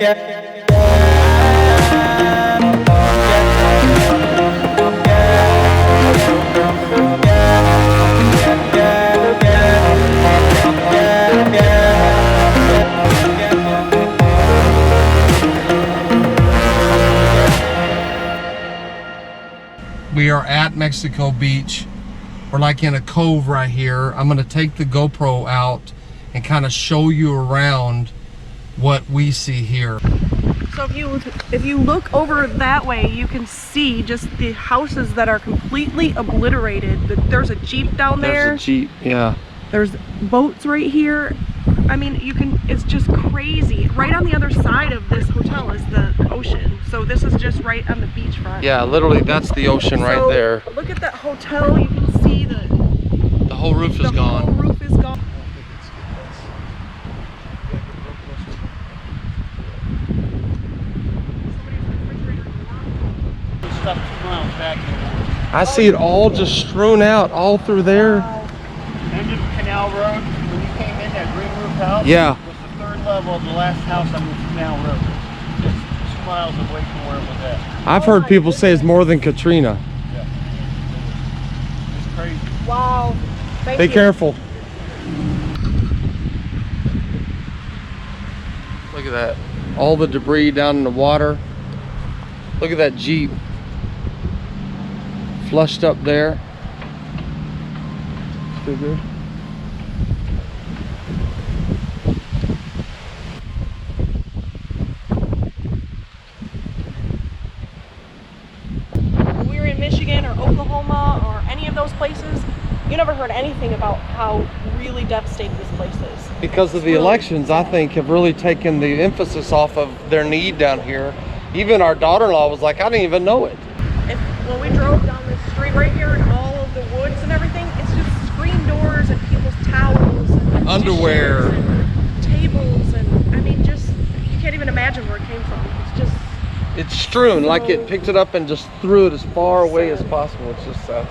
We are at Mexico Beach. We're like in a cove right here. I'm gonna take the GoPro out and kind of show you around what we see here. So if you look over that way, you can see just the houses that are completely obliterated. There's a Jeep down there. There's a Jeep, yeah. There's boats right here. I mean, it's just crazy. Right on the other side of this hotel is the ocean. So this is just right on the beachfront. Yeah, literally that's the ocean right there. Look at that hotel. You can see the whole roof is gone. The whole roof is gone. I see it all just strewn out all through there. End of Canal Road, when you came in that green roof house, yeah, was the third level of the last house on the Canal Road. Just 2 miles away from where it was at. I've heard people say it's more than Katrina. Yeah. It's crazy. Wow. Be careful. Look at that. All the debris down in the water. Look at that Jeep. Flushed up there. Still good. When we were in Michigan or Oklahoma or any of those places, you never heard anything about how really devastated this place is. Because of the elections, I think, have really taken the emphasis off of their need down here. Even our daughter-in-law was like, I didn't even know it. When we drove down this street right here and all of the woods and everything, it's just screen doors and people's towels and underwear and tables, and I mean, just, you can't even imagine where it came from. It's just, it's strewn, like it picked it up and just threw it as far away as possible. It's just sad.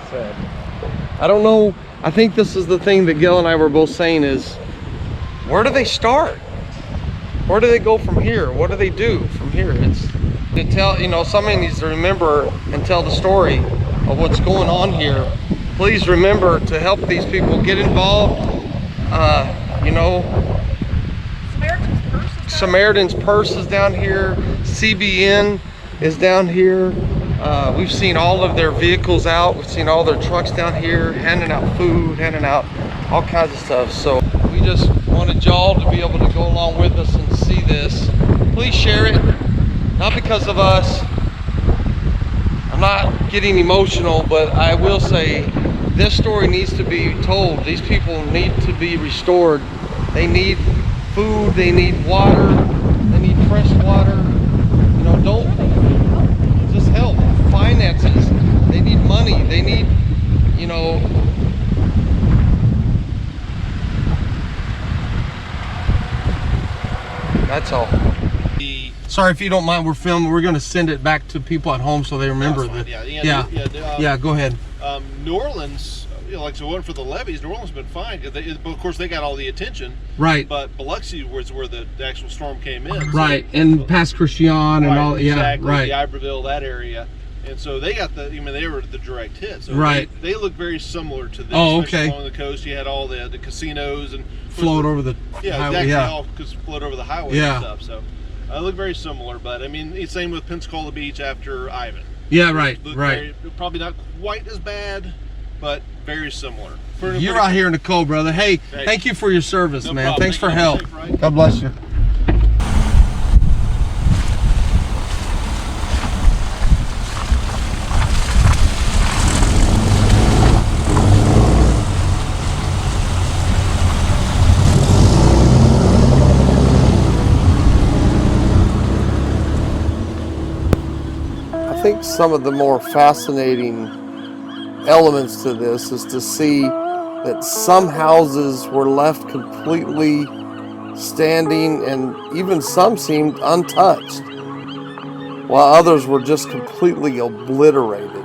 I don't know. I think this is the thing that Gale and I were both saying is, where do they start? Where do they go from here? What do they do from here? It's to tell, you know, somebody needs to remember and tell the story of what's going on here. Please remember to help these people get involved. You know, Samaritan's Purse is down here. CBN is down here. We've seen all of their vehicles out. We've seen all their trucks down here, handing out food, handing out all kinds of stuff. So we just wanted y'all to be able to go along with us and see this. Please share it. Not because of us. I'm not getting emotional, but I will say this story needs to be told. These people need to be restored. They need food, they need water, they need fresh water. You know, don't just help. Finances. They need money. They need, you know, that's all. Sorry if you don't mind, we're filming. We're going to send it back to people at home so they remember that. Yeah, go ahead. New Orleans, you know, like, so one for the levees, New Orleans has been fine. Of course, they got all the attention. Right. But Biloxi was where the actual storm came in. Right, so, and past Christian and all. Yeah, exactly, right. The Iberville, that area. And so they got the, I mean, they were the direct hit. So right. They look very similar to this. Oh, okay. Along the coast, you had all the casinos and float over the highway. Yeah, all float over the highway and stuff. So they look very similar. But I mean, it's same with Pensacola Beach after Ivan. Yeah, right, right. Probably not quite as bad, but very similar. You're out here in the cold, brother. Hey, thank you for your service, man. Problem. Thanks for help. Safe, right? God bless you. I think some of the more fascinating elements to this is to see that some houses were left completely standing and even some seemed untouched, while others were just completely obliterated.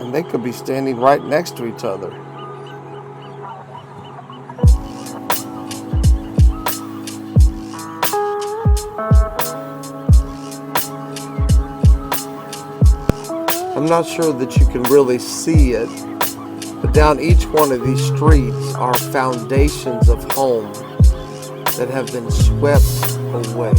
And they could be standing right next to each other. I'm not sure that you can really see it, but down each one of these streets are foundations of homes that have been swept away.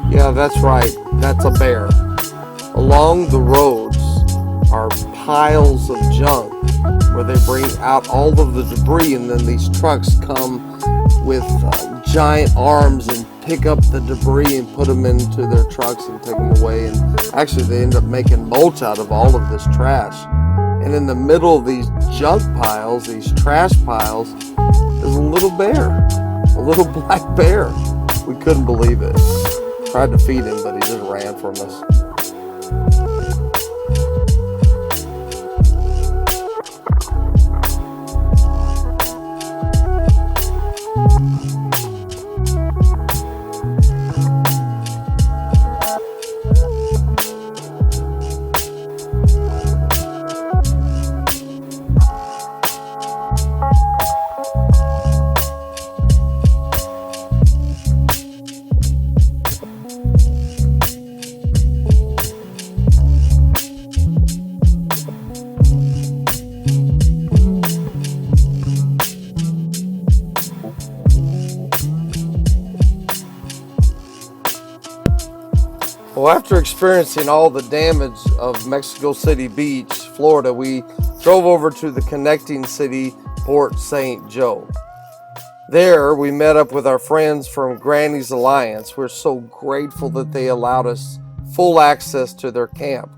Yeah, that's right. That's a bear. Along the roads are piles of junk where they bring out all of the debris, and then these trucks come with giant arms and pick up the debris and put them into their trucks and take them away. And actually, they end up making mulch out of all of this trash. And in the middle of these junk piles, these trash piles, is a little bear, a little black bear. We couldn't believe it. Tried to feed him, but he just ran from us. Well, after experiencing all the damage of Mexico City Beach, Florida, we drove over to the connecting city, Port St. Joe. There, we met up with our friends from Granny's Alliance. We're so grateful that they allowed us full access to their camp.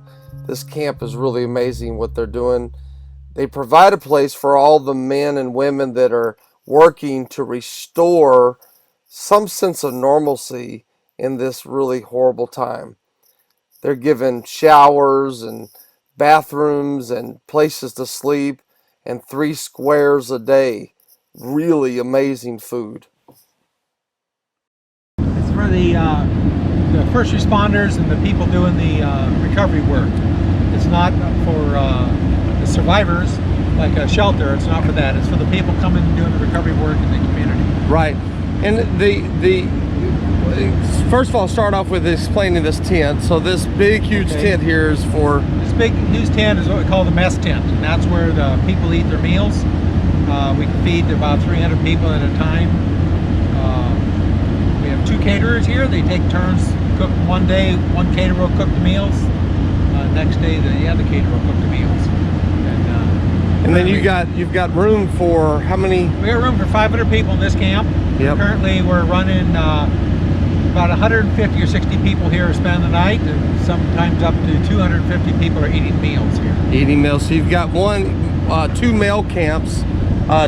This camp is really amazing what they're doing. They provide a place for all the men and women that are working to restore some sense of normalcy in this really horrible time. They're given showers and bathrooms and places to sleep and 3 squares a day. Really amazing food. It's for the first responders and the people doing the recovery work. It's not for the survivors, like a shelter. It's not for that. It's for the people coming and doing the recovery work in the community. Right. And first of all, start off with explaining this tent. So this big, huge tent here is for... This big, huge tent is what we call the mess tent, and that's where the people eat their meals. We can feed about 300 people at a time. We have 2 caterers here. They take turns cook. One day, one caterer will cook the meals. Next day, the other caterer will cook the meals. And then you've got room for how many? We got room for 500 people in this camp. Yep. Currently, we're running about 150 or 60 people here spend the night, and sometimes up to 250 people are eating meals here. Eating meals. So you've got 2 male camps,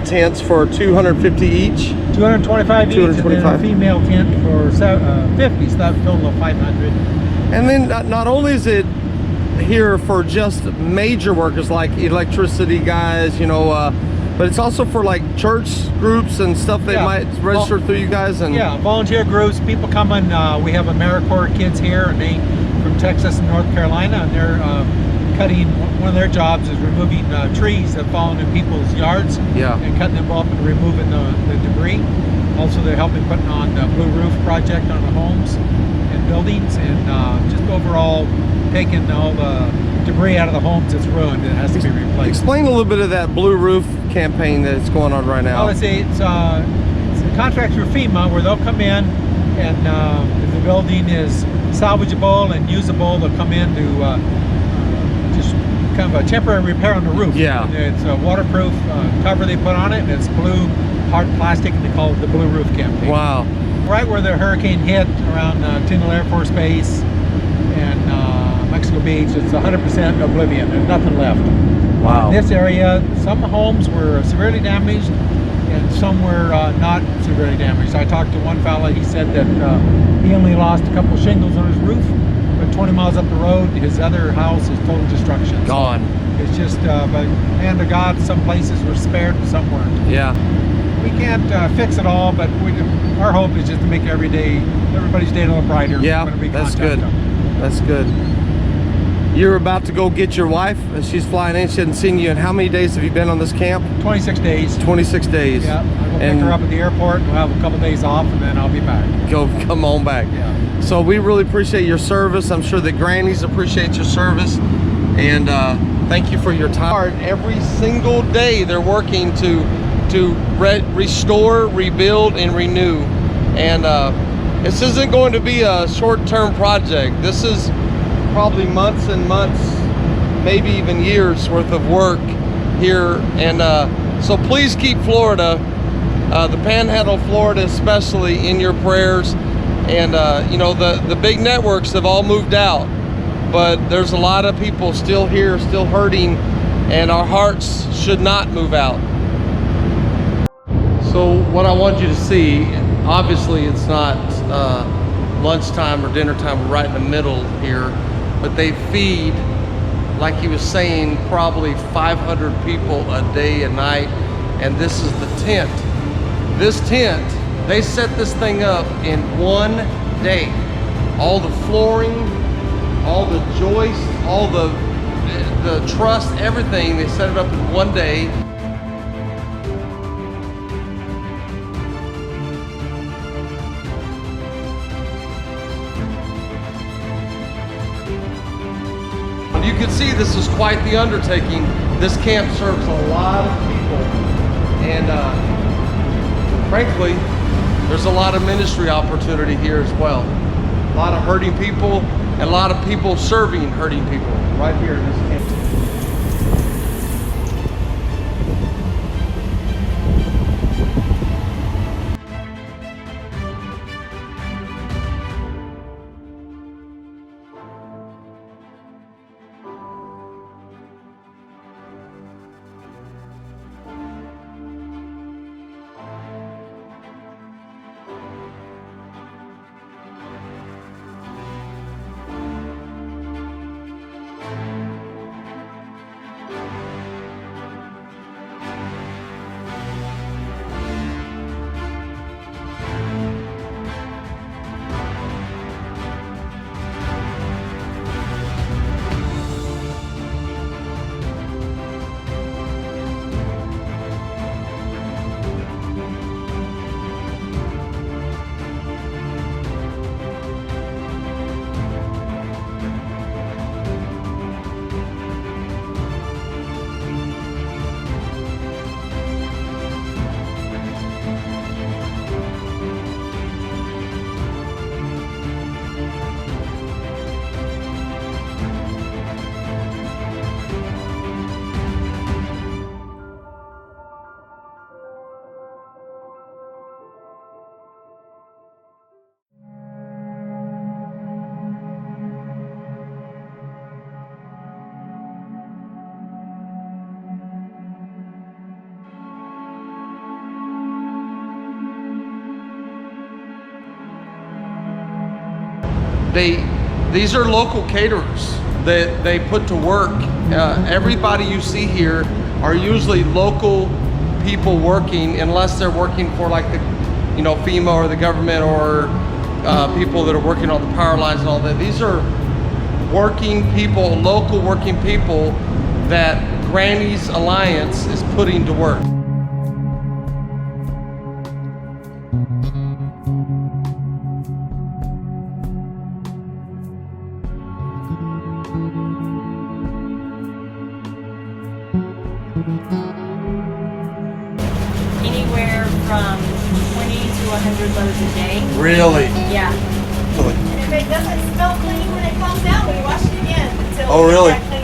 tents for 250 each. 225 each, 225. and then a female tent for 50, so that's a total of 500. And then not only is it here for just major workers like electricity guys, but it's also for like church groups and stuff they might register through you guys. And yeah, volunteer groups, people coming. We have AmeriCorps kids here, and they from Texas and North Carolina, and they're cutting. One of their jobs is removing trees that have fallen in people's yards, and cutting them up and removing the debris. Also, they're helping putting on the Blue Roof project on the homes and buildings, and just overall taking all the debris out of the homes that's ruined and has to be replaced. Explain a little bit of that Blue Roof campaign that's going on right now. Well, it's a contract through FEMA where they'll come in, and if the building is salvageable and usable, they'll come in to just kind of a temporary repair on the roof. Yeah. And it's a waterproof cover they put on it, and it's blue hard plastic, and they call it the Blue Roof campaign. Wow. Right where the hurricane hit, around Tyndall Air Force Base and Mexico Beach, it's 100% oblivion. There's nothing left. Wow. In this area, some homes were severely damaged. and some were not severely damaged. I talked to one fella, he said that he only lost a couple shingles on his roof, but 20 miles up the road, his other house is total destruction. Gone. So it's just, by hand of God, some places were spared and some weren't. Yeah. We can't fix it all, but our hope is just to make everybody's day a little brighter. Yeah, when we that's contact good. them. That's good. You're about to go get your wife, and she's flying in. She hasn't seen you. And how many days have you been on this camp? 26 days. 26 days. Yeah, I will And pick her up at the airport. We'll have a couple days off, and then I'll be back. come on back. Yeah. So we really appreciate your service. I'm sure the grannies appreciate your service, and thank you for your time. Every single day they're working to restore, rebuild, and renew. And this isn't going to be a short-term project. This is probably months and months, maybe even years worth of work here. And so please keep Florida, the Panhandle of Florida especially, in your prayers. And you know, the big networks have all moved out, but there's a lot of people still here, still hurting, and our hearts should not move out. So what I want you to see, obviously it's not lunchtime or dinner time, we're right in the middle here, but they feed, like he was saying, probably 500 people a day and night. And this is the tent. This tent, they set this thing up in one day. All the flooring, all the joists, all the truss, everything, they set it up in one day. You can see this is quite the undertaking. This camp serves a lot of people, and frankly, there's a lot of ministry opportunity here as well. A lot of hurting people, and a lot of people serving hurting people right here in this camp. These are local caterers that they put to work. Everybody you see here are usually local people working, unless they're working for like the, you know, FEMA or the government, or people that are working on the power lines and all that. These are working people, local working people that Granny's Alliance is putting to work. Anywhere from 20 to 100 loads a day. Really? Yeah. And if it doesn't smell clean when it comes out, we wash it again until Oh, really? it's